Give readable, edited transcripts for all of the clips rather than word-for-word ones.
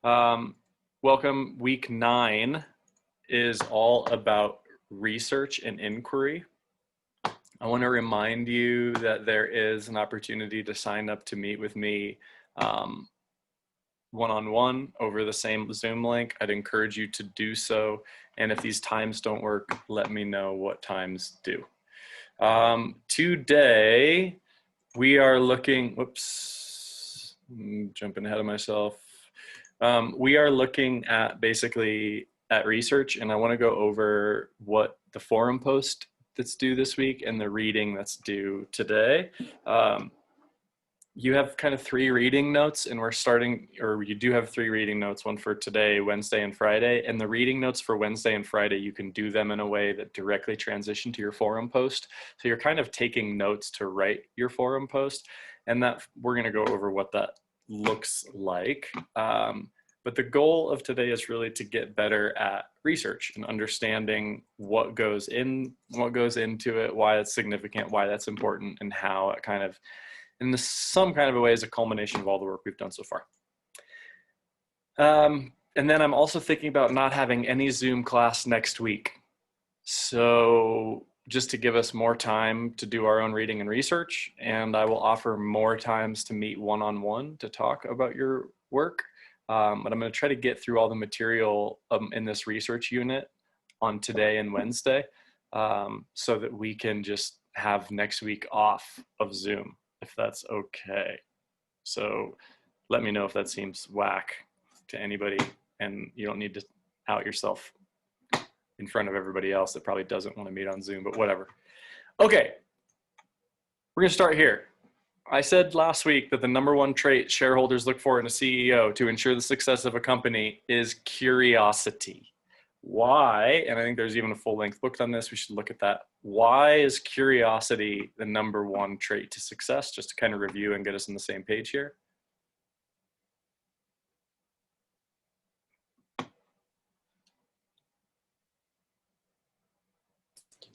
Welcome. Week 9 is all about research and inquiry. I want to remind you that there is an opportunity to sign up to meet with me one-on-one over the same Zoom link. I'd encourage you to do so. And if these times don't work, let me know what times do. Today, we are looking, whoops, I'm jumping ahead of myself. We are looking at basically at research, and I want to go over what the forum post that's due this week and the reading that's due today. You have kind of 3 reading notes, and we're starting, or you do have 3 reading notes, one for today, Wednesday, and Friday. And the reading notes for Wednesday and Friday, you can do them in a way that directly transition to your forum post. So you're kind of taking notes to write your forum post, and that we're going to go over what that looks like. But the goal of today is really to get better at research and understanding what goes into it, why it's significant, why that's important, and how it kind of, in some kind of a way, is a culmination of all the work we've done so far. And then I'm also thinking about not having any Zoom class next week. So just to give us more time to do our own reading and research, and I will offer more times to meet one-on-one to talk about your work. But I'm going to try to get through all the material in this research unit on today and Wednesday, so that we can just have next week off of Zoom, if that's okay. So let me know if that seems whack to anybody, and you don't need to out yourself in front of everybody else that probably doesn't want to meet on Zoom, but whatever. Okay, we're going to start here. I said last week that the #1 trait shareholders look for in a CEO to ensure the success of a company is curiosity. Why? And I think there's even a full-length book on this. We should look at that. Why is curiosity the #1 trait to success? Just to kind of review and get us on the same page here.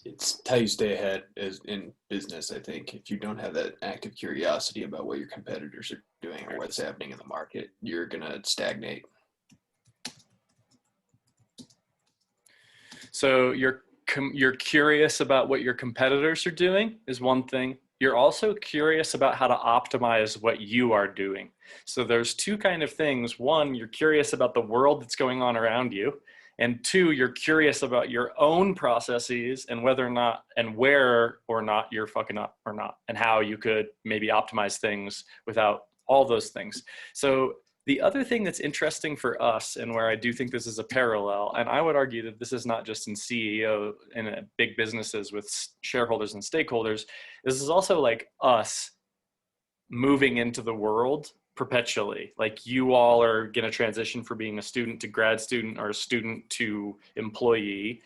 It's how you stay ahead as in business, I think. If you don't have that active curiosity about what your competitors are doing or what's happening in the market, you're going to stagnate. So you're curious about what your competitors are doing is one thing. You're also curious about how to optimize what you are doing. So there's 2 kind of things. 1, you're curious about the world that's going on around you. And 2, you're curious about your own processes and whether or not and where or not you're fucking up or not, and how you could maybe optimize things without all those things. So the other thing that's interesting for us, and where I do think this is a parallel, and I would argue that this is not just in CEO and big businesses with shareholders and stakeholders, this is also like us moving into the world perpetually. Like, you all are going to transition from being a student to grad student, or a student to employee.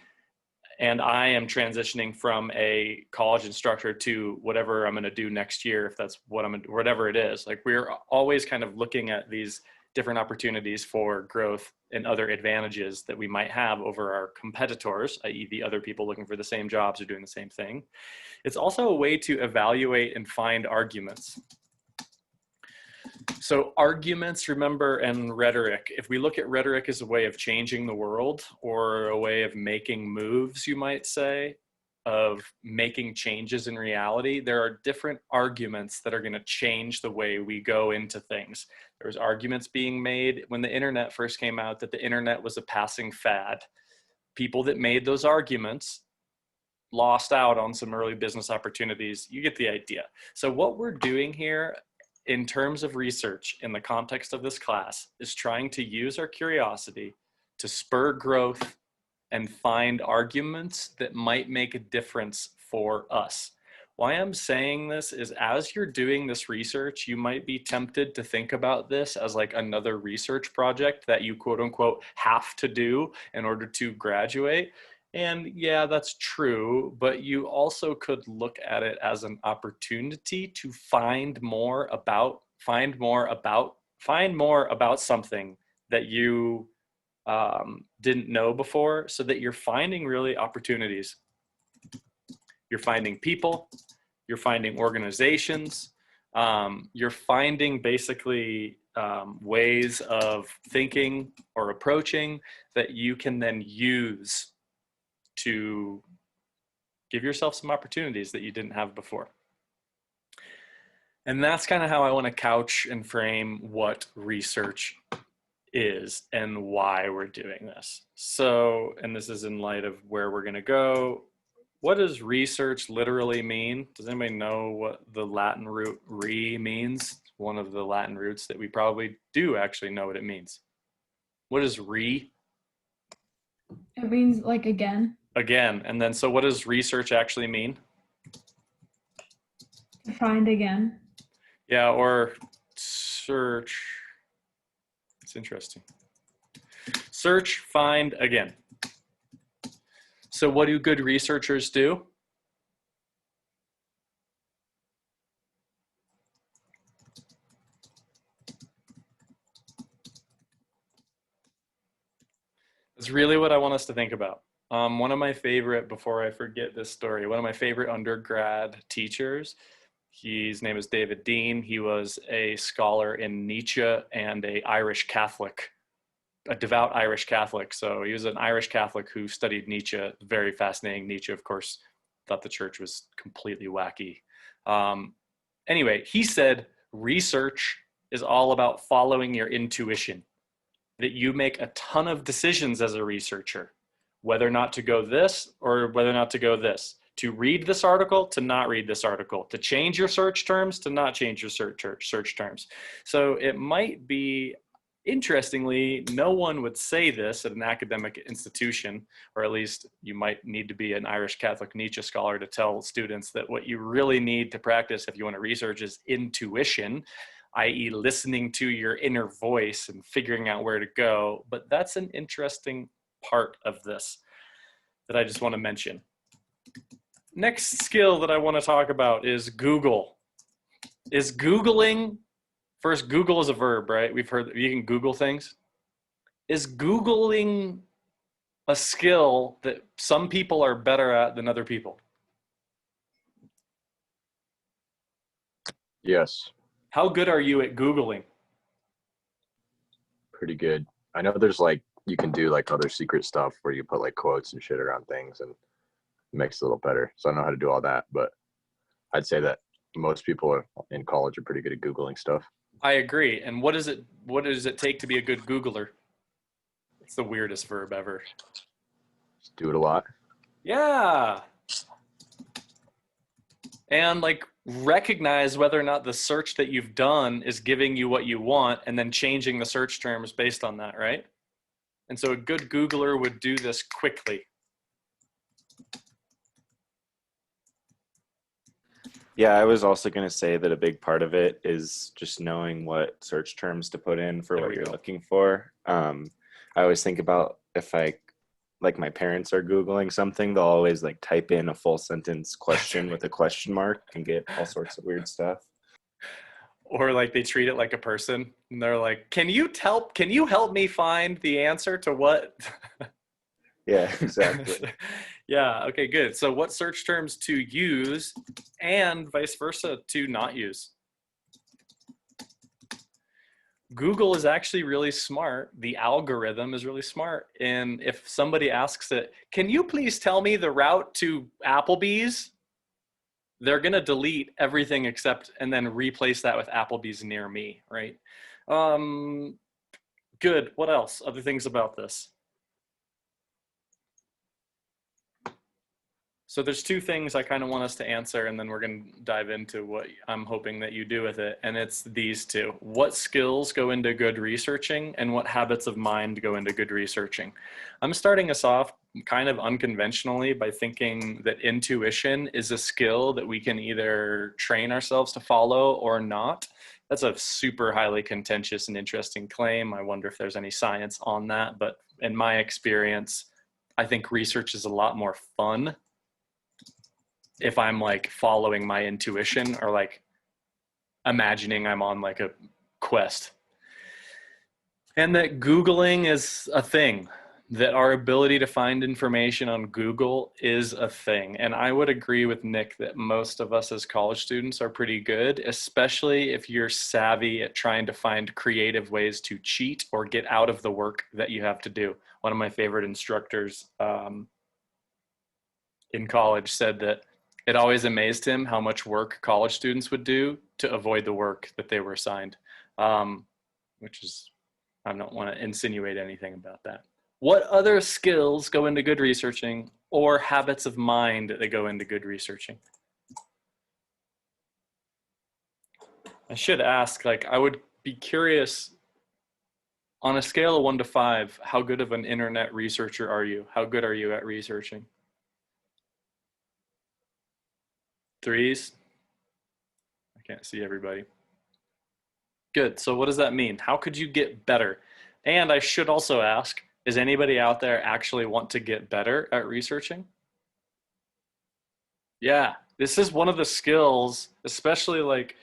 And I am transitioning from a college instructor to whatever I'm going to do next year, if that's what whatever it is. Like, we're always kind of looking at these different opportunities for growth and other advantages that we might have over our competitors, i.e. the other people looking for the same jobs or doing the same thing. It's also a way to evaluate and find arguments. So arguments, remember, and rhetoric. If we look at rhetoric as a way of changing the world, or a way of making moves, you might say, of making changes in reality, there are different arguments that are going to change the way we go into things. There's arguments being made when the internet first came out that the internet was a passing fad. People that made those arguments lost out on some early business opportunities. You get the idea. So what we're doing here in terms of research in the context of this class is trying to use our curiosity to spur growth and find arguments that might make a difference for us. Why I'm saying this is, as you're doing this research, you might be tempted to think about this as like another research project that you quote unquote have to do in order to graduate. And yeah, that's true, but you also could look at it as an opportunity to find more about something that you didn't know before, so that you're finding really opportunities. You're finding people, you're finding organizations, you're finding basically ways of thinking or approaching that you can then use to give yourself some opportunities that you didn't have before. And that's kind of how I want to couch and frame what research is and why we're doing this. So, and this is in light of where we're going to go. What does research literally mean? Does anybody know what the Latin root re means? One of the Latin roots that we probably do actually know what it means. What is re? It means like again. Again. And then, so what does research actually mean? To find again. Yeah, or search. It's interesting. Search, find, again. So what do good researchers do? It's really what I want us to think about. One of my favorite, before I forget this story, one of my favorite undergrad teachers, his name is David Dean. He was a scholar in Nietzsche and a devout Irish Catholic. So he was an Irish Catholic who studied Nietzsche, very fascinating. Nietzsche, of course, thought the church was completely wacky. Anyway, he said, research is all about following your intuition, that you make a ton of decisions as a researcher, whether or not to go this or whether or not to go this, to read this article, to not read this article, to change your search terms, to not change your search terms. So it might be, interestingly, no one would say this at an academic institution, or at least you might need to be an Irish Catholic Nietzsche scholar to tell students that what you really need to practice if you want to research is intuition, i.e. listening to your inner voice and figuring out where to go. But that's an interesting part of this that I just want to mention. Next skill that I want to talk about is Google. Is Googling, first, Google is a verb, right? We've heard that you can Google things. Is Googling a skill that some people are better at than other people? Yes. How good are you at Googling? Pretty good. I know there's like, you can do like other secret stuff where you put like quotes and shit around things and it makes it a little better. So I don't know how to do all that, but I'd say that most people in college are pretty good at Googling stuff. I agree. And what does it take to be a good Googler? It's the weirdest verb ever. Just do it a lot. Yeah. And like recognize whether or not the search that you've done is giving you what you want and then changing the search terms based on that, right? And so a good Googler would do this quickly. Yeah, I was also going to say that a big part of it is just knowing what search terms to put in for There what we you're go. looking for. I always think about if like my parents are Googling something, they'll always like type in a full sentence question with a question mark and get all sorts of weird stuff. Or like they treat it like a person and they're like, can you help me find the answer to what? Yeah, exactly. Yeah, okay, good. So what search terms to use and vice versa to not use? Google is actually really smart. The algorithm is really smart. And if somebody asks it, can you please tell me the route to Applebee's? They're going to delete everything except, and then replace that with Applebee's near me, right? Good. What else? Other things about this? So there's two things I kind of want us to answer, and then we're going to dive into what I'm hoping that you do with it. And it's these two. What skills go into good researching and what habits of mind go into good researching? I'm starting us off kind of unconventionally by thinking that intuition is a skill that we can either train ourselves to follow or not. That's a super highly contentious and interesting claim. I wonder if there's any science on that. But in my experience, I think research is a lot more fun if I'm like following my intuition or like imagining I'm on like a quest. And that Googling is a thing. that our ability to find information on Google is a thing. And I would agree with Nick that most of us as college students are pretty good, especially if you're savvy at trying to find creative ways to cheat or get out of the work that you have to do. One of my favorite instructors in college said that it always amazed him how much work college students would do to avoid the work that they were assigned, which is, I don't want to insinuate anything about that. What other skills go into good researching or habits of mind that go into good researching? I should ask, like, I would be curious, on a scale of 1 to 5, how good of an internet researcher are you? How good are you at researching? 3s? I can't see everybody. Good. So what does that mean? How could you get better? And I should also ask, does anybody out there actually want to get better at researching? Yeah, this is one of the skills, especially like,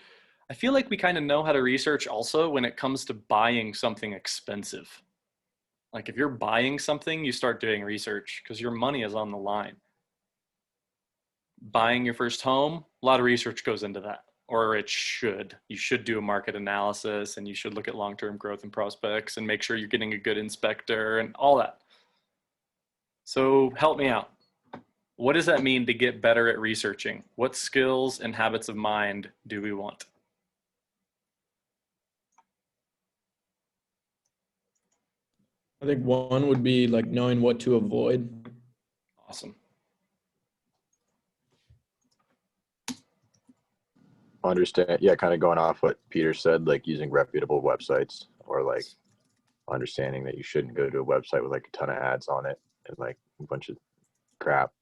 I feel like we kind of know how to research also when it comes to buying something expensive. Like if you're buying something, you start doing research because your money is on the line. Buying your first home, a lot of research goes into that. Or it should. You should do a market analysis and you should look at long-term growth and prospects and make sure you're getting a good inspector and all that. So help me out. What does that mean to get better at researching? What skills and habits of mind do we want? I think one would be like knowing what to avoid. Awesome. Understand, yeah, kind of going off what Peter said, like using reputable websites, or like understanding that you shouldn't go to a website with like a ton of ads on it and like a bunch of crap.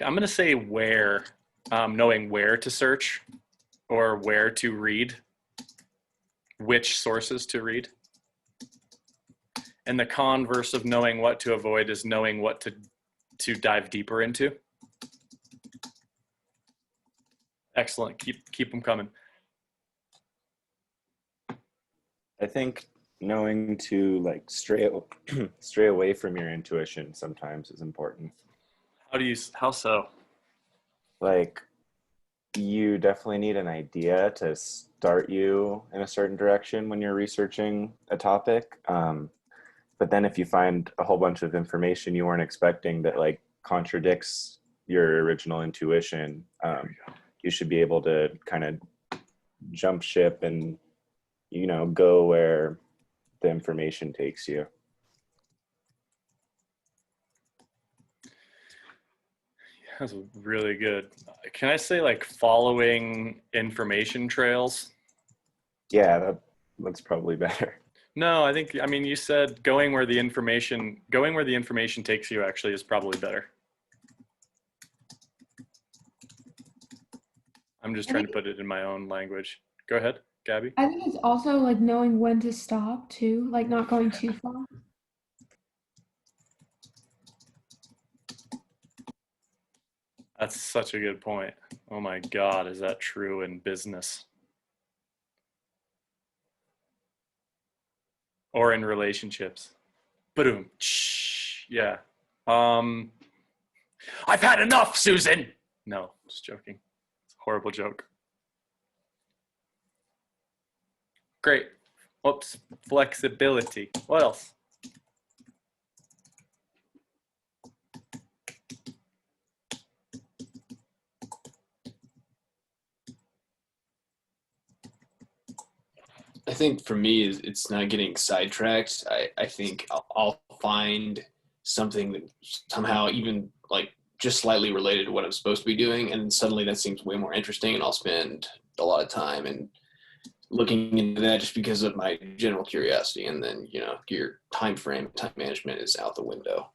I'm going to say where, knowing where to search or where to read, which sources to read. And the converse of knowing what to avoid is knowing what to dive deeper into. Excellent. Keep them coming. I think knowing to like stray away from your intuition sometimes is important. How so? Like you definitely need an idea to start you in a certain direction when you're researching a topic. But then if you find a whole bunch of information you weren't expecting that like contradicts your original intuition, you should be able to kind of jump ship and, you know, go where the information takes you. That's really good. Can I say like following information trails? Yeah, that's probably better. No, I mean, you said going where the information takes you actually is probably better. I'm just trying to put it in my own language. Go ahead, Gabby. I think it's also like knowing when to stop too, like not going too far. That's such a good point. Oh my God, is that true in business? Or in relationships? Boom. Yeah. I've had enough, Susan. No, just joking. It's a horrible joke. Great. Whoops. Flexibility. What else? I think for me, it's not getting sidetracked. I think I'll find something that somehow even like just slightly related to what I'm supposed to be doing, and then suddenly that seems way more interesting, and I'll spend a lot of time and looking into that just because of my general curiosity, and then your time management is out the window.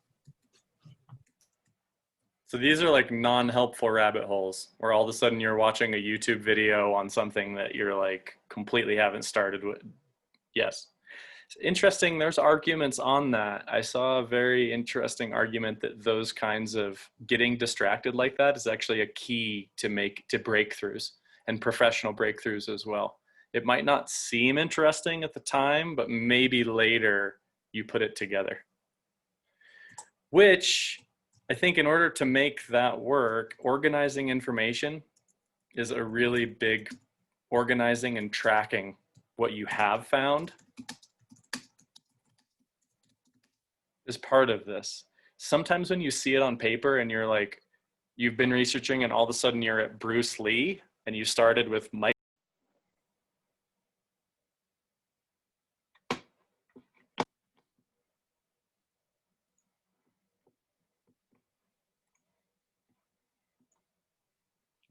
So these are like non-helpful rabbit holes where all of a sudden you're watching a YouTube video on something that you're like completely haven't started with. Yes. It's interesting. There's arguments on that. I saw a very interesting argument that those kinds of getting distracted like that is actually a key to breakthroughs and professional breakthroughs as well. It might not seem interesting at the time, but maybe later you put it together. Which I think in order to make that work, organizing information is a really big, organizing and tracking what you have found is part of this. Sometimes when you see it on paper and you're like, you've been researching and all of a sudden you're at Bruce Lee and you started with Mike.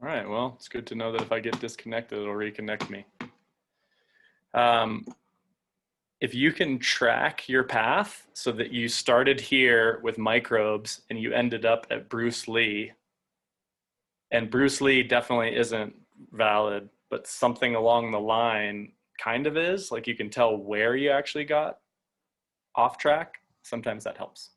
All right, well, it's good to know that if I get disconnected, it'll reconnect me. If you can track your path so that you started here with microbes and you ended up at Bruce Lee, and Bruce Lee definitely isn't valid, but something along the line kind of is, like you can tell where you actually got off track, sometimes that helps.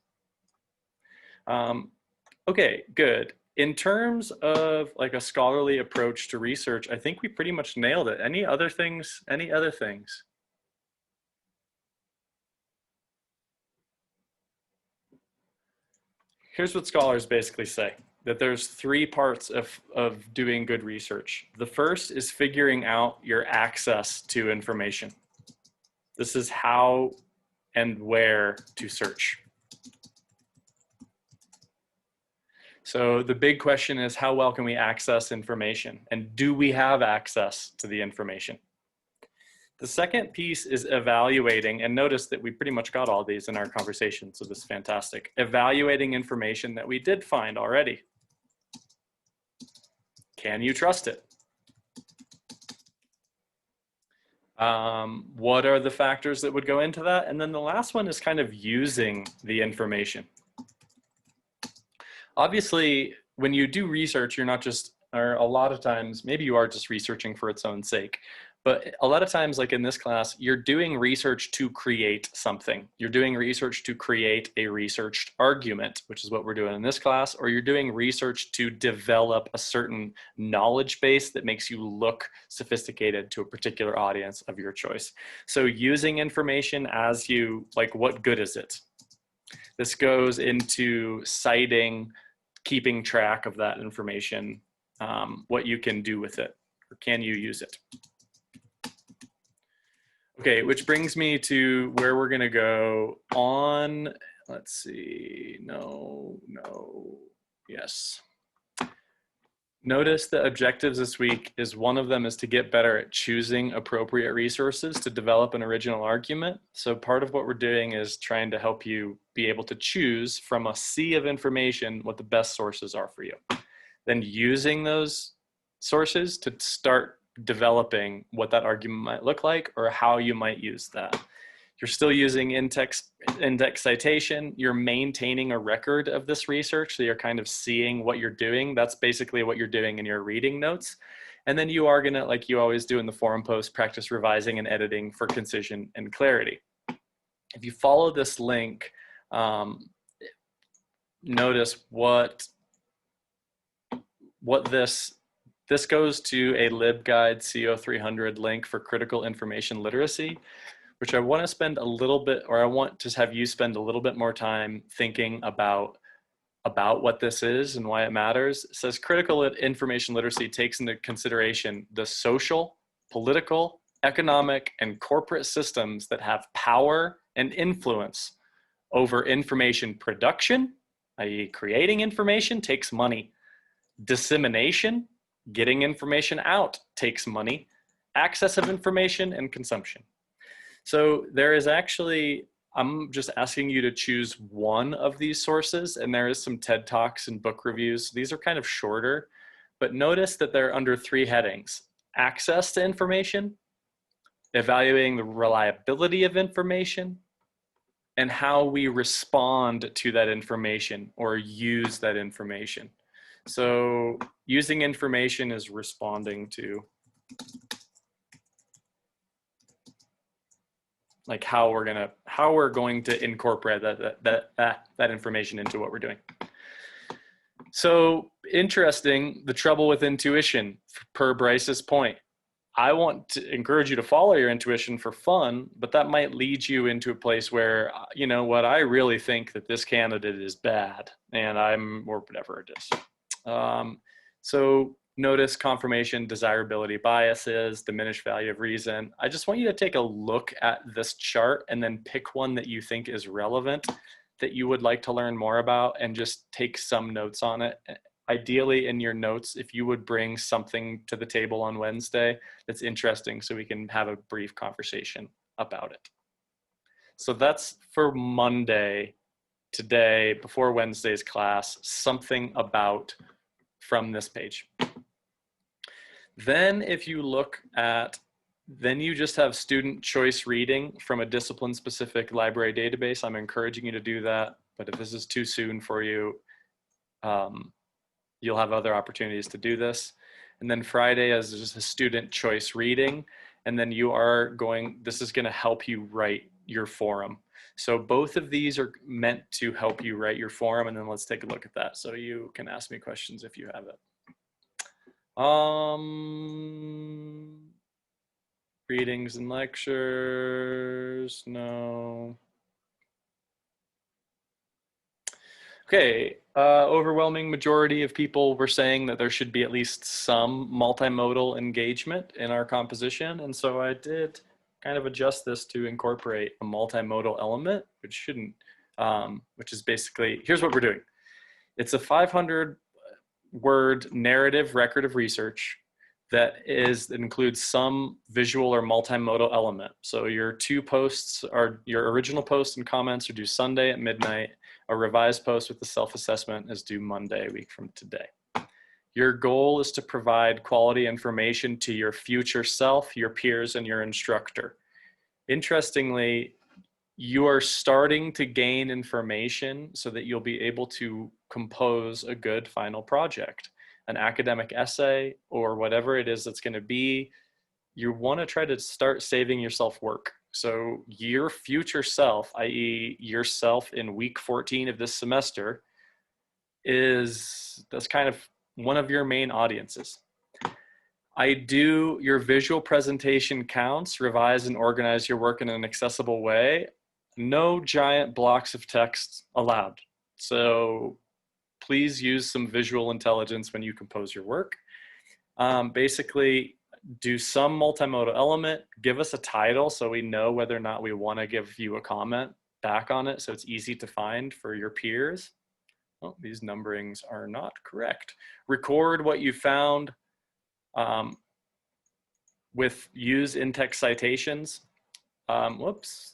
Okay, good. In terms of like a scholarly approach to research, I think we pretty much nailed it. Any other things? Any other things? Here's what scholars basically say, that there's 3 parts of doing good research. The first is figuring out your access to information. This is how and where to search. So the big question is, how well can we access information? And do we have access to the information? The second piece is evaluating, and notice that we pretty much got all these in our conversation, so this is fantastic. Evaluating information that we did find already. Can you trust it? What are the factors that would go into that? And then the last one is kind of using the information. Obviously, when you do research, you're not just, or a lot of times, maybe you are just researching for its own sake. But a lot of times, like in this class, you're doing research to create something. You're doing research to create a researched argument, which is what we're doing in this class, or you're doing research to develop a certain knowledge base that makes you look sophisticated to a particular audience of your choice. So using information as you, like, what good is it? This goes into citing, keeping track of that information, what you can do with it, or can you use it? Okay, which brings me to where we're gonna go on, let's see, no, yes. Notice the objectives this week is one of them is to get better at choosing appropriate resources to develop an original argument. So part of what we're doing is trying to help you be able to choose from a sea of information what the best sources are for you. Then using those sources to start developing what that argument might look like or how you might use that. You're still using index citation. You're maintaining a record of this research. So you're kind of seeing what you're doing. That's basically what you're doing in your reading notes. And then you are gonna, like you always do in the forum post, practice revising and editing for concision and clarity. If you follow this link, notice what this goes to a LibGuide CO300 link for critical information literacy, which I want to spend a little bit, or I want to have you spend a little bit more time thinking about what this is and why it matters. It says critical information literacy takes into consideration the social, political, economic, and corporate systems that have power and influence over information production, i.e. creating information, takes money. Dissemination, getting information out, takes money. Access of information and consumption. So there is actually, I'm just asking you to choose one of these sources, and there is some TED Talks and book reviews. These are kind of shorter, but notice that they're under 3 headings: access to information, evaluating the reliability of information, and how we respond to that information or use that information. So using information is responding to, like, how we're going to incorporate that information into what we're doing. So interesting, the trouble with intuition, per Bryce's point. I want to encourage you to follow your intuition for fun, but that might lead you into a place where, you know what, I really think that this candidate is bad and or whatever it is. So notice confirmation, desirability biases, diminished value of reason. I just want you to take a look at this chart and then pick one that you think is relevant, that you would like to learn more about, and just take some notes on it. Ideally, in your notes, if you would bring something to the table on Wednesday that's interesting so we can have a brief conversation about it. So that's for Monday, today, before Wednesday's class, something about from this page. Then if you look at, then you just have student choice reading from a discipline-specific library database. I'm encouraging you to do that, but if this is too soon for you, you'll have other opportunities to do this. And then Friday is just a student choice reading. And then this is gonna help you write your forum. So both of these are meant to help you write your forum, and then let's take a look at that. So you can ask me questions if you have it. Readings and lectures, no. Okay, overwhelming majority of people were saying that there should be at least some multimodal engagement in our composition. And so I did kind of adjust this to incorporate a multimodal element, which is basically, here's what we're doing. It's a 500-word narrative record of research that includes some visual or multimodal element. So your two posts are, your original post and comments are due Sunday at midnight. A revised post with the self-assessment is due Monday, a week from today. Your goal is to provide quality information to your future self, your peers, and your instructor. Interestingly, you are starting to gain information so that you'll be able to compose a good final project, an academic essay, or whatever it is that's going to be. You want to try to start saving yourself work. So your future self, i.e. yourself in week 14 of this semester, that's kind of one of your main audiences. Your visual presentation counts, revise and organize your work in an accessible way. No giant blocks of text allowed. So please use some visual intelligence when you compose your work. Basically, do some multimodal element, give us a title so we know whether or not we want to give you a comment back on it so it's easy to find for your peers. Oh, these numberings are not correct. Record what you found with use in-text citations. Whoops,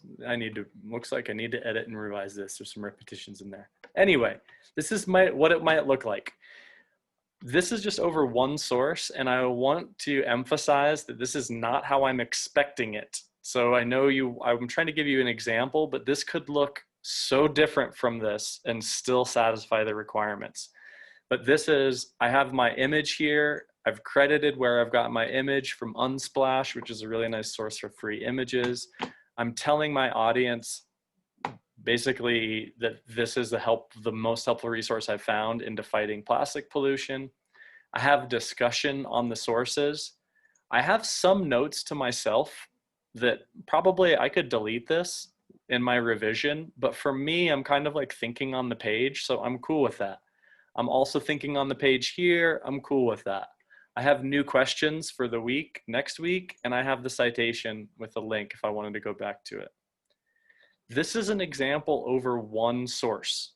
looks like I need to edit and revise this. There's some repetitions in there. Anyway, this is what it might look like. This is just over one source, and I want to emphasize that this is not how I'm expecting it. So I know I'm trying to give you an example, but this could look so different from this and still satisfy the requirements. But I have my image here. I've credited where I've got my image from Unsplash, which is a really nice source for free images. I'm telling my audience basically that this is the most helpful resource I've found into fighting plastic pollution. I have discussion on the sources. I have some notes to myself that probably I could delete this in my revision, but for me, I'm kind of like thinking on the page, so I'm cool with that. I'm also thinking on the page here, I'm cool with that. I have new questions for the next week, and I have the citation with a link if I wanted to go back to it. This is an example over one source.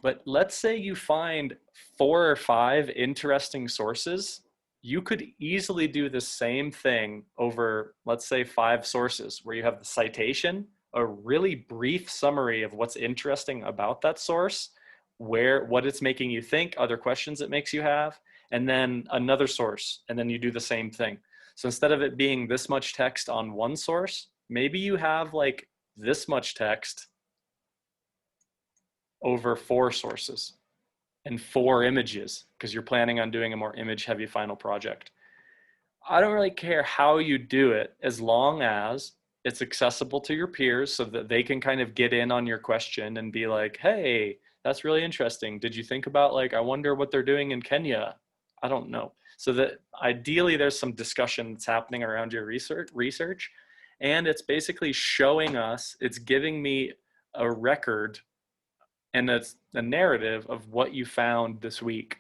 But let's say you find 4 or 5 interesting sources. You could easily do the same thing over, let's say, 5 sources, where you have the citation, a really brief summary of what's interesting about that source, what it's making you think, other questions it makes you have, and then another source, and then you do the same thing. So instead of it being this much text on one source, maybe you have like this much text over 4 sources and 4 images, because you're planning on doing a more image heavy final project. I don't really care how you do it, as long as it's accessible to your peers so that they can kind of get in on your question and be like, hey, that's really interesting. Did you think about, like, I wonder what they're doing in Kenya? I don't know. so that ideally there's some discussion that's happening around your research, and it's basically showing us, it's giving me a record and it's a narrative of what you found this week.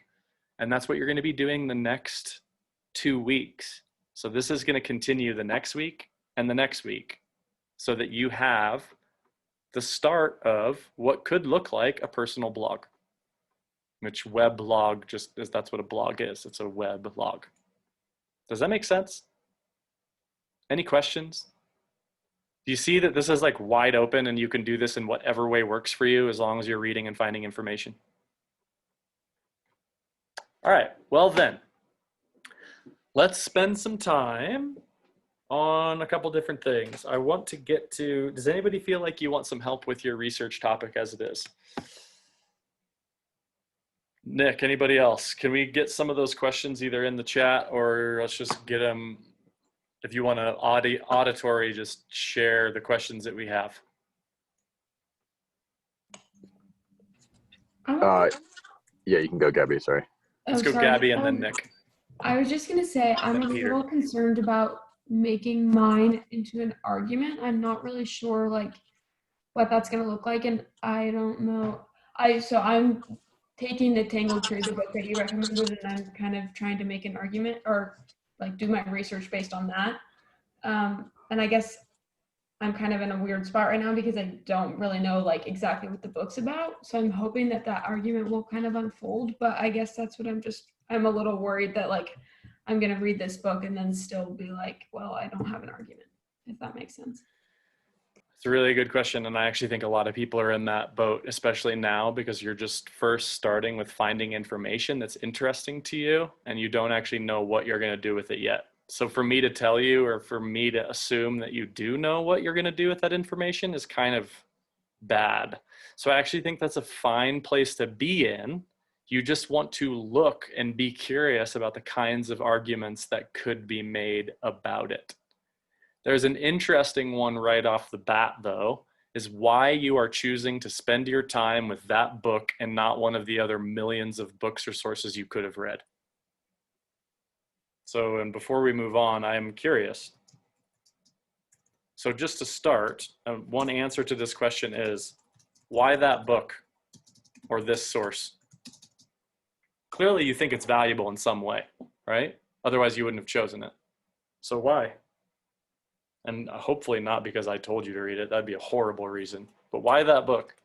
And that's what you're going to be doing the next 2 weeks. So this is going to continue the next week and the next week, so that you have the start of what could look like a personal blog, which web log just is, that's what a blog is. It's a web log. Does that make sense? Any questions? Do you see that this is like wide open and you can do this in whatever way works for you as long as you're reading and finding information? All right, well then, let's spend some time on a couple different things. I want to get to, does anybody feel like you want some help with your research topic as it is? Nick, anybody else? Can we get some of those questions either in the chat, or let's just get them, if you want to auditory, just share the questions that we have. Yeah, you can go, Gabby. Sorry. Let's Oh, go sorry. Gabby and then Nick. I was just gonna say I'm Then a Peter. little concerned about making mine into an argument. I'm not really sure like what that's gonna look like, and I don't know. I'm taking the Tangled Tree, the book that you recommended, and I'm kind of trying to make an argument or like do my research based on that. And I guess I'm kind of in a weird spot right now because I don't really know like exactly what the book's about. So I'm hoping that that argument will kind of unfold, but I guess that's what I'm a little worried that like I'm going to read this book and then still be like, well, I don't have an argument, if that makes sense. It's a really good question, and I actually think a lot of people are in that boat, especially now, because you're just first starting with finding information that's interesting to you, and you don't actually know what you're going to do with it yet. So for me to tell you, or for me to assume that you do know what you're going to do with that information, is kind of bad. So I actually think that's a fine place to be in. You just want to look and be curious about the kinds of arguments that could be made about it. There's an interesting one right off the bat, though, is why you are choosing to spend your time with that book and not one of the other millions of books or sources you could have read. So, and before we move on, I am curious. So just to start, one answer to this question is, why that book or this source? Clearly you think it's valuable in some way, right? Otherwise you wouldn't have chosen it. So why? And hopefully not because I told you to read it. That'd be a horrible reason. But why that book?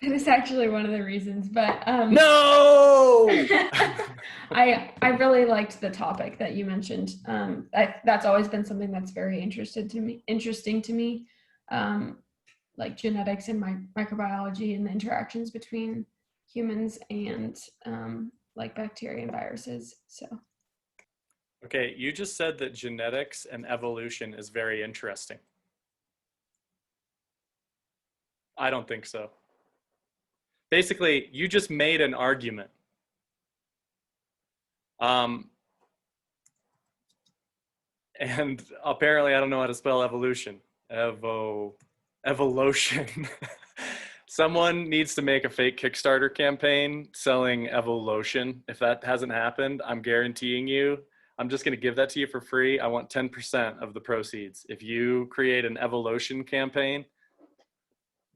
It was actually one of the reasons, but No! I really liked the topic that you mentioned. That's always been something that's very interesting to me, like genetics and microbiology and the interactions between humans and like bacteria and viruses. So. Okay, you just said that genetics and evolution is very interesting. I don't think so. Basically, you just made an argument. And apparently I don't know how to spell evolution. Evolution. Someone needs to make a fake Kickstarter campaign selling Evolution. If that hasn't happened, I'm guaranteeing you, I'm just going to give that to you for free. I want 10% of the proceeds. If you create an Evolution campaign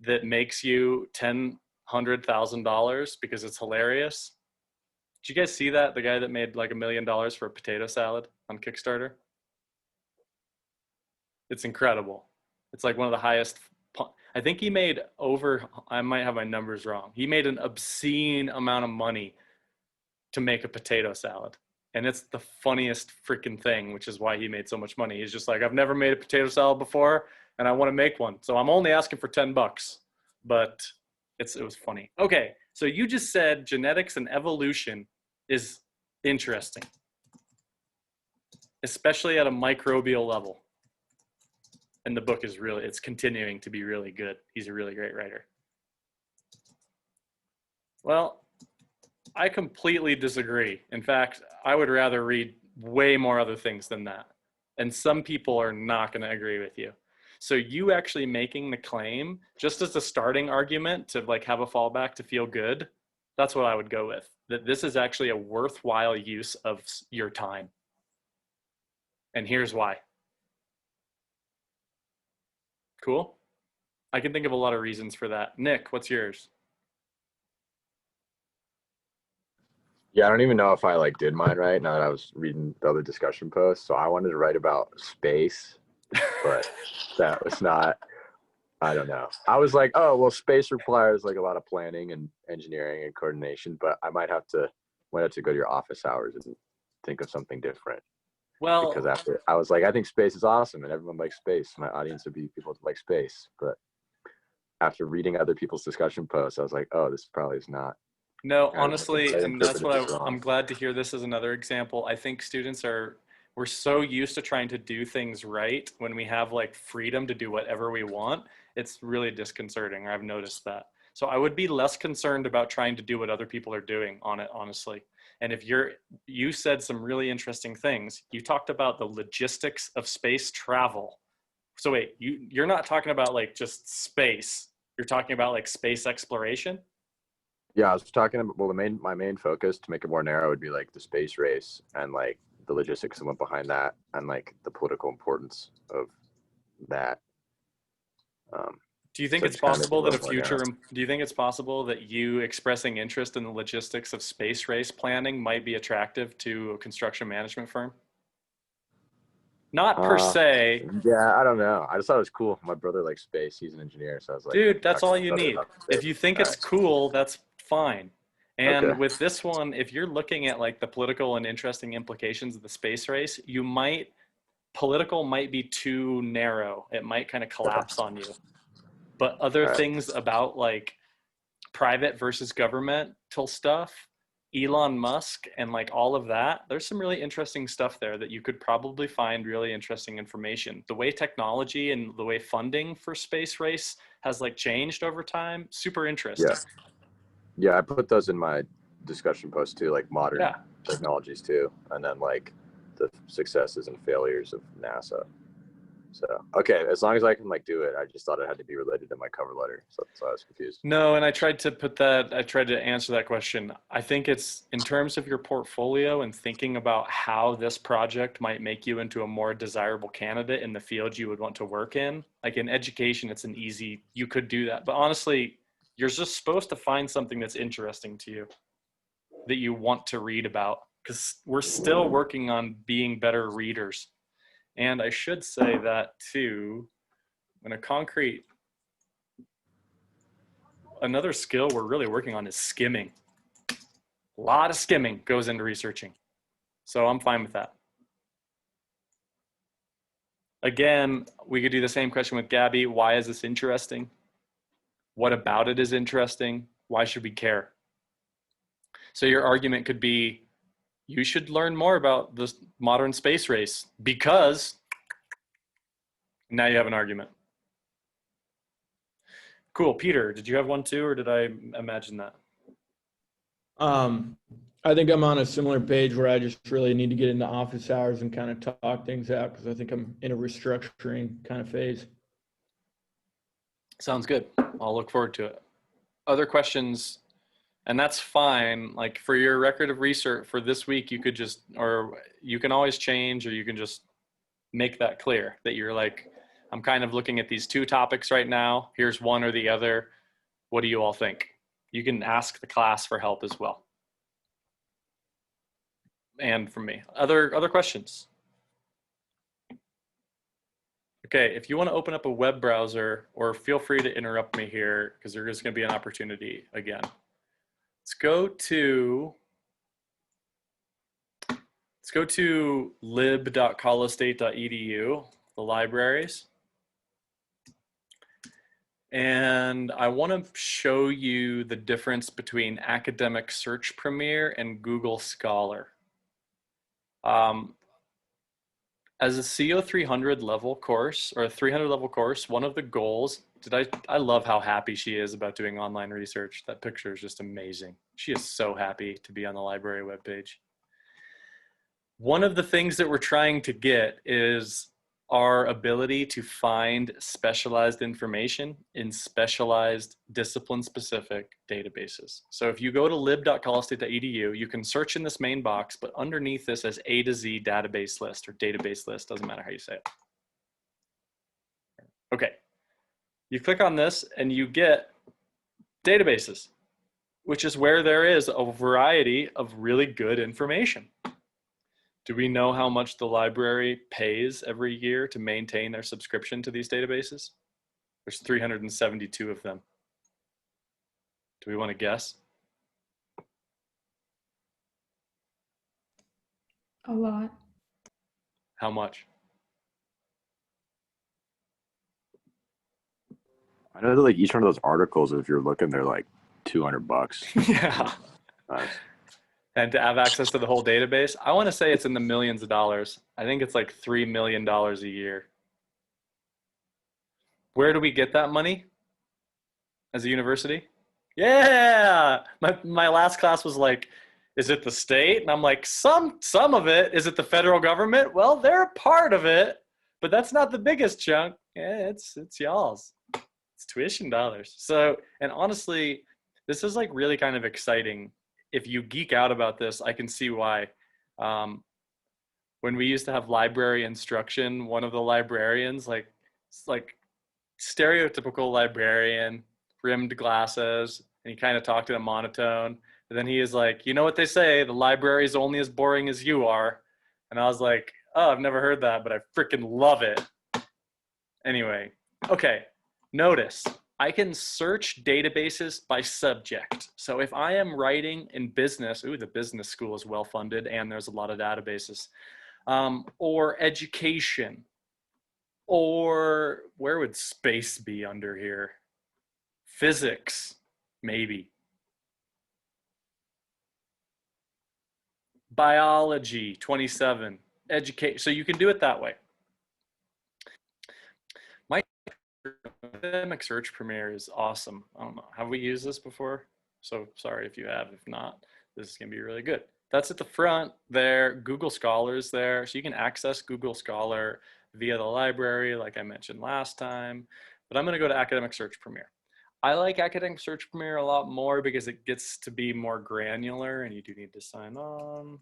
that makes you $100,000 because it's hilarious. Did you guys see that? The guy that made like $1 million for a potato salad on Kickstarter? It's incredible. It's like one of the highest. I think he made over, I might have my numbers wrong. He made an obscene amount of money to make a potato salad. And it's the funniest freaking thing, which is why he made so much money. He's just like, I've never made a potato salad before and I want to make one. So I'm only asking for $10, but it was funny. Okay, so you just said genetics and evolution is interesting, especially at a microbial level. And the book is really, it's continuing to be really good. He's a really great writer. Well, I completely disagree. In fact, I would rather read way more other things than that. And some people are not going to agree with you. So you actually making the claim, just as a starting argument to like have a fallback to feel good, That's what I would go with. That this is actually a worthwhile use of your time. And here's why. Cool? I can think of a lot of reasons for that. Nick, what's yours? Yeah, I don't even know if I like did mine right now that I was reading the other discussion posts. So I wanted to write about space, but that was not, I don't know. I was like, oh, well, space requires like a lot of planning and engineering and coordination, but I might have to go to your office hours and think of something different. Because Well, after I was like, I think space is awesome and everyone likes space. My audience would be people that like space. But after reading other people's discussion posts, I was like, oh, this probably is not. no, I honestly, and that's interpreted what this wrong. I'm glad to hear this as another example. I think we're so used to trying to do things right when we have like freedom to do whatever we want. It's really disconcerting. I've noticed that. So I would be less concerned about trying to do what other people are doing on it, honestly. And if you said some really interesting things. You talked about the logistics of space travel. So wait, you're not talking about like just space. You're talking about like space exploration? Yeah, I was talking about, well, my main focus to make it more narrow would be like the space race and like the logistics that went behind that and like the political importance of that. Do you think So it's just kind of make it a possible that little more narrow. do you think it's possible that you expressing interest in the logistics of space race planning might be attractive to a construction management firm? Not per Uh, se, yeah, I don't know. I just thought it was cool. My brother likes space. He's an engineer, so I was like, dude, that's talking all to my you brother need. about If space. you think All it's right. cool, that's fine. Okay. And with this one, if you're looking at like the political and interesting implications of the space race, political might be too narrow. It might kind of collapse on you. But other All right. things about like private versus governmental stuff, Elon Musk and like all of that, there's some really interesting stuff there that you could probably find really interesting information. The way technology and the way funding for space race has like changed over time, super interesting. Yeah. Yeah, I put those in my discussion post too, like modern Yeah. technologies too, and then like the successes and failures of NASA. So okay, as long as I can like do it, I just thought it had to be related to my cover letter, so I was confused. No, and I tried to answer that question. I think it's in terms of your portfolio and thinking about how this project might make you into a more desirable candidate in the field you would want to work in. Like in education, you could do that. But honestly, you're just supposed to find something that's interesting to you, that you want to read about, because we're still working on being better readers. And I should say that too, another skill we're really working on is skimming. A lot of skimming goes into researching. So I'm fine with that. Again, we could do the same question with Gabby. Why is this interesting? What about it is interesting? Why should we care? So your argument could be, you should learn more about this modern space race because now you have an argument. Cool. Peter, did you have one too, or did I imagine that? I think I'm on a similar page where I just really need to get into office hours and kind of talk things out because I think I'm in a restructuring kind of phase. Sounds good. I'll look forward to it. Other questions? And that's fine. Like for your record of research for this week, you can always change, or you can just make that clear that you're like, I'm kind of looking at these two topics right now. Here's one or the other. What do you all think? You can ask the class for help as well. And from me. Other questions? Okay, if you want to open up a web browser, or feel free to interrupt me here because there is going to be an opportunity again. Let's go to lib.colostate.edu, the libraries. And I want to show you the difference between Academic Search Premier and Google Scholar. As a CO 300 level course, or a 300 level course, one of the goals, I love how happy she is about doing online research. That picture is just amazing. She is so happy to be on the library webpage. One of the things that we're trying to get is our ability to find specialized information in specialized discipline-specific databases. So if you go to lib.colstate.edu, you can search in this main box, but underneath this as A to Z database list or database list, doesn't matter how you say it. Okay, you click on this and you get databases, which is where there is a variety of really good information. Do we know how much the library pays every year to maintain their subscription to these databases? There's 372 of them. Do we want to guess? A lot. How much? I know that like each one of those articles, if you're looking, they're like $200. Yeah. Nice. And to have access to the whole database, I want to say it's in the millions of dollars. I think it's like $3 million a year. Where do we get that money as a university? Yeah, my last class was like, is it the state? And I'm like, some of it. Is it the federal government? Well, they're a part of it, but that's not the biggest chunk. Yeah, it's y'all's. It's tuition dollars. So, and honestly, this is like really kind of exciting. If you geek out about this, I can see why. When we used to have library instruction, one of the librarians, like stereotypical librarian, rimmed glasses, and he kind of talked in a monotone. And then he is like, you know what they say, the library is only as boring as you are. And I was like, oh, I've never heard that, but I freaking love it. Anyway, okay, notice I can search databases by subject. So if I am writing in business, ooh, the business school is well funded and there's a lot of databases, or education, or where would space be under here? Physics, maybe. Biology, 27. Education, so you can do it that way. My academic search Premier is awesome. I don't know, have we used this before? So sorry if you have, if not, this is gonna be really good. That's at the front there, Google Scholar is there. So you can access Google Scholar via the library, like I mentioned last time, but I'm gonna go to Academic Search Premier. I like Academic Search Premier a lot more because it gets to be more granular and you do need to sign on.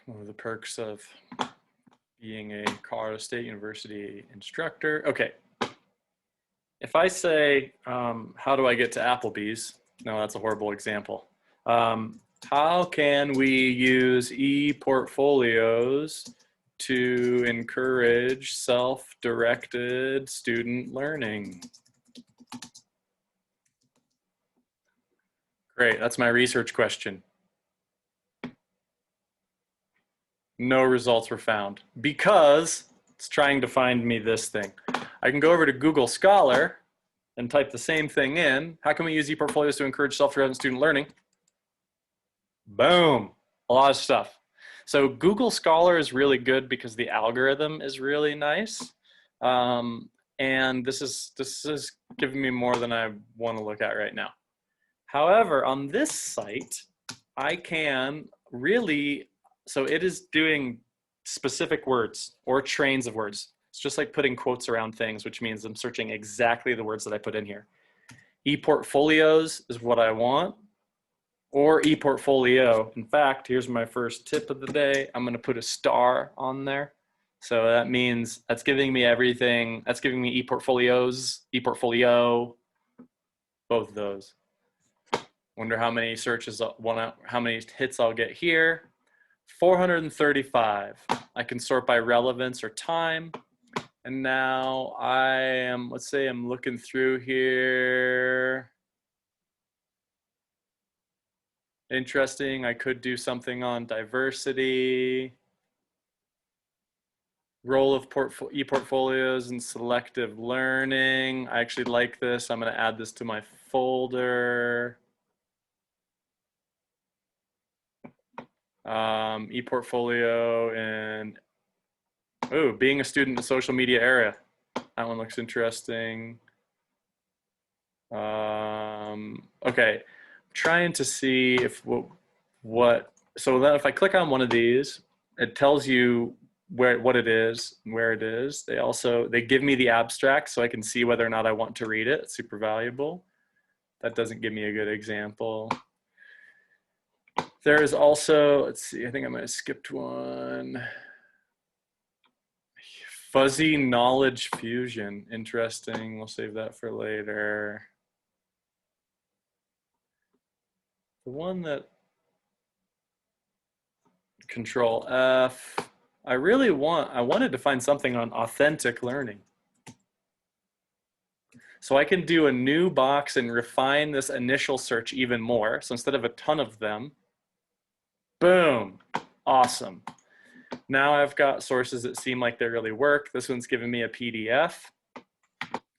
One of the perks of being a Colorado State University instructor. Okay. If I say, how do I get to Applebee's? No, that's a horrible example. How can we use e-portfolios to encourage self-directed student learning? Great, that's my research question. No results were found because it's trying to find me this thing. I can go over to Google Scholar and type the same thing in. How can we use e-portfolios to encourage self-directed student learning? Boom, a lot of stuff. So Google Scholar is really good because the algorithm is really nice. And this is giving me more than I want to look at right now. However, on this site, I can really, so it is doing specific words or trains of words. It's just like putting quotes around things, which means I'm searching exactly the words that I put in here. E-portfolios is what I want, or e-portfolio. In fact, here's my first tip of the day. I'm gonna put a star on there. So that means that's giving me everything. That's giving me e-portfolios, e-portfolio, both of those. Wonder how many searches, how many hits I'll get here. 435. I can sort by relevance or time. And now I am, let's say I'm looking through here. Interesting, I could do something on diversity. Role of e-portfolios and selective learning. I actually like this. I'm gonna add this to my folder. E-portfolio and, oh, being a student in the social media era. That one looks interesting. Okay, I'm trying to see if so then if I click on one of these, it tells you what it is, where it is. They give me the abstract so I can see whether or not I want to read it. It's super valuable. That doesn't give me a good example. There is also, let's see, I think I might have skipped one. Fuzzy knowledge fusion, interesting. We'll save that for later. The one that, Control F. I wanted to find something on authentic learning. So I can do a new box and refine this initial search even more. So instead of a ton of them, boom, awesome. Now I've got sources that seem like they really work. This one's giving me a PDF.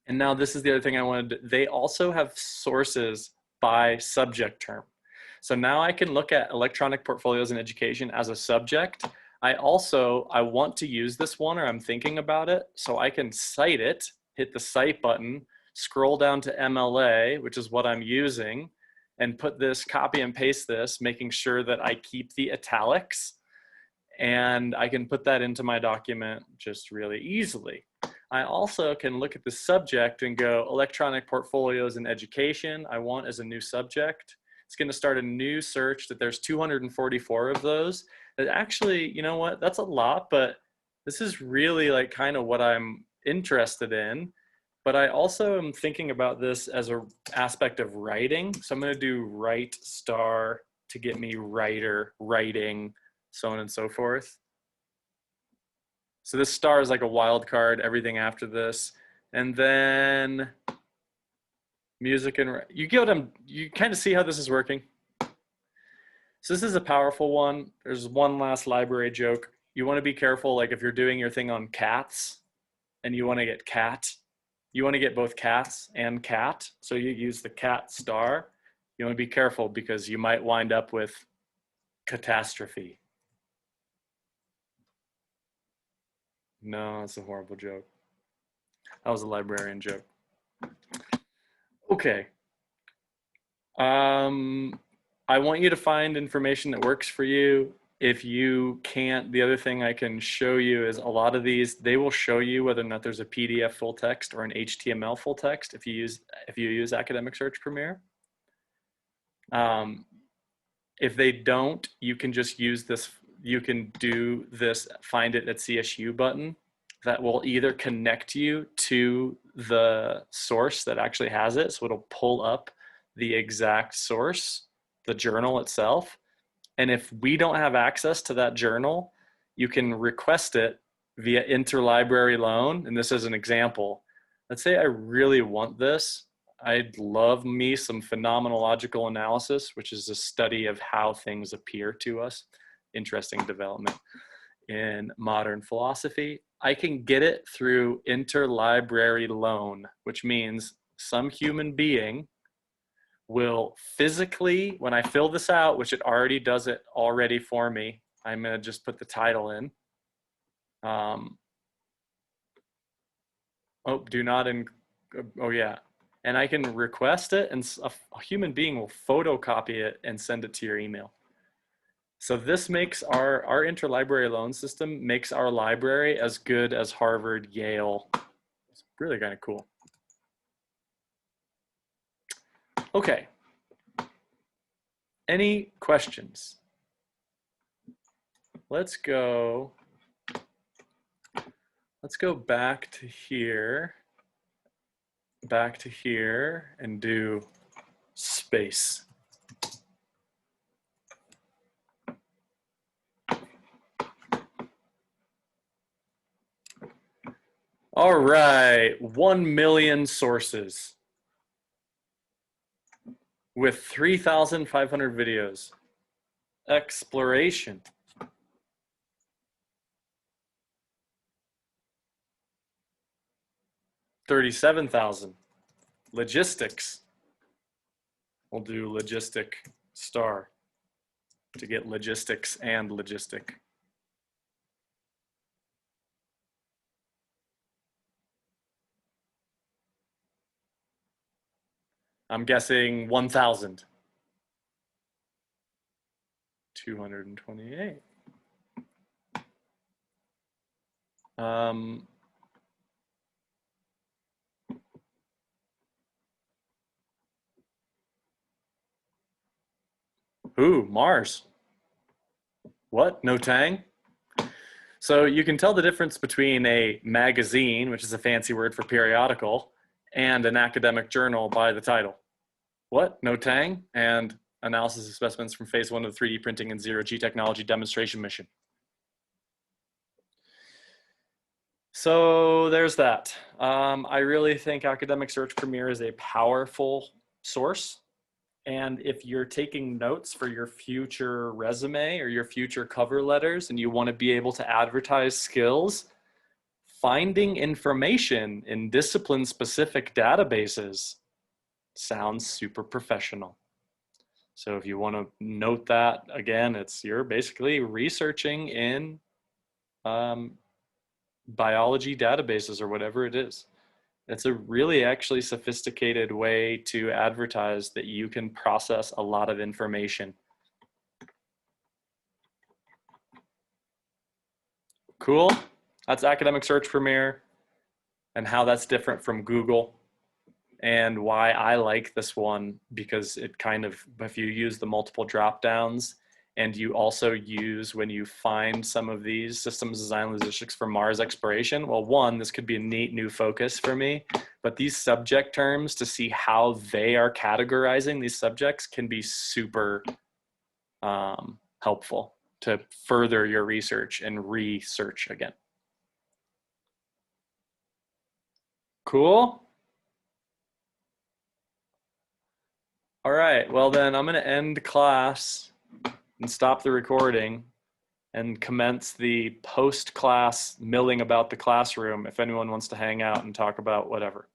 And now this is the other thing I wanted they also have sources by subject term. So now I can look at electronic portfolios in education as a subject. I want to use this one, or I'm thinking about it. So I can cite it, hit the cite button, scroll down to MLA, which is what I'm using, and put this, copy and paste this, making sure that I keep the italics. And I can put that into my document just really easily. I also can look at the subject and go electronic portfolios in education. I want as a new subject. It's going to start a new search that there's 244 of those. That actually, you know what, that's a lot, but this is really like kind of what I'm interested in. But I also am thinking about this as an aspect of writing. So I'm going to do write star to get me writer, writing, so on and so forth. So this star is like a wild card, everything after this. And then music and you kind of see how this is working. So this is a powerful one. There's one last library joke. You want to be careful, like if you're doing your thing on cats and you want to get cat, you want to get both cats and cat. So you use the cat star. You want to be careful because you might wind up with catastrophe. No, it's a horrible joke. That was a librarian joke. Okay. I want you to find information that works for you. If you can't, the other thing I can show you is a lot of these, they will show you whether or not there's a PDF full text or an HTML full text if you use Academic Search Premier. If they don't, you can just use this, you can do this find it at CSU button that will either connect you to the source that actually has it. So it'll pull up the exact source, the journal itself. And if we don't have access to that journal, you can request it via interlibrary loan. And this is an example. Let's say I really want this. I'd love me some phenomenological analysis, which is a study of how things appear to us. Interesting development in modern philosophy. I can get it through interlibrary loan, which means some human being will physically, when I fill this out, which it already does it already for me, I'm going to just put the title in. Oh yeah. And I can request it, and a human being will photocopy it and send it to your email. So this makes our interlibrary loan system makes our library as good as Harvard, Yale. It's really kind of cool. Okay. Any questions? Let's go back to here. Back to here and do space. All right, 1 million sources with 3,500 videos. Exploration. $37,000. Logistics. We'll do logistic star to get logistics and logistic. I'm guessing 1,000. 228. Ooh, Mars. What? No tang? So you can tell the difference between a magazine, which is a fancy word for periodical, and an academic journal by the title. What? No tang? And analysis of specimens from phase 1 of the 3D printing and zero-G technology demonstration mission. So there's that. I really think Academic Search Premier is a powerful source. And if you're taking notes for your future resume or your future cover letters and you want to be able to advertise skills, finding information in discipline-specific databases sounds super professional. So if you want to note that, again, you're basically researching in biology databases or whatever it is. It's a really actually sophisticated way to advertise that you can process a lot of information. Cool. That's Academic Search Premier and how that's different from Google and why I like this one, because it kind of, if you use the multiple drop downs and you also use, when you find some of these systems design logistics for Mars exploration, well, one, this could be a neat new focus for me, but these subject terms, to see how they are categorizing these subjects, can be super helpful to further your research and research again. Cool. All right, well then I'm gonna end class and stop the recording and commence the post-class milling about the classroom if anyone wants to hang out and talk about whatever.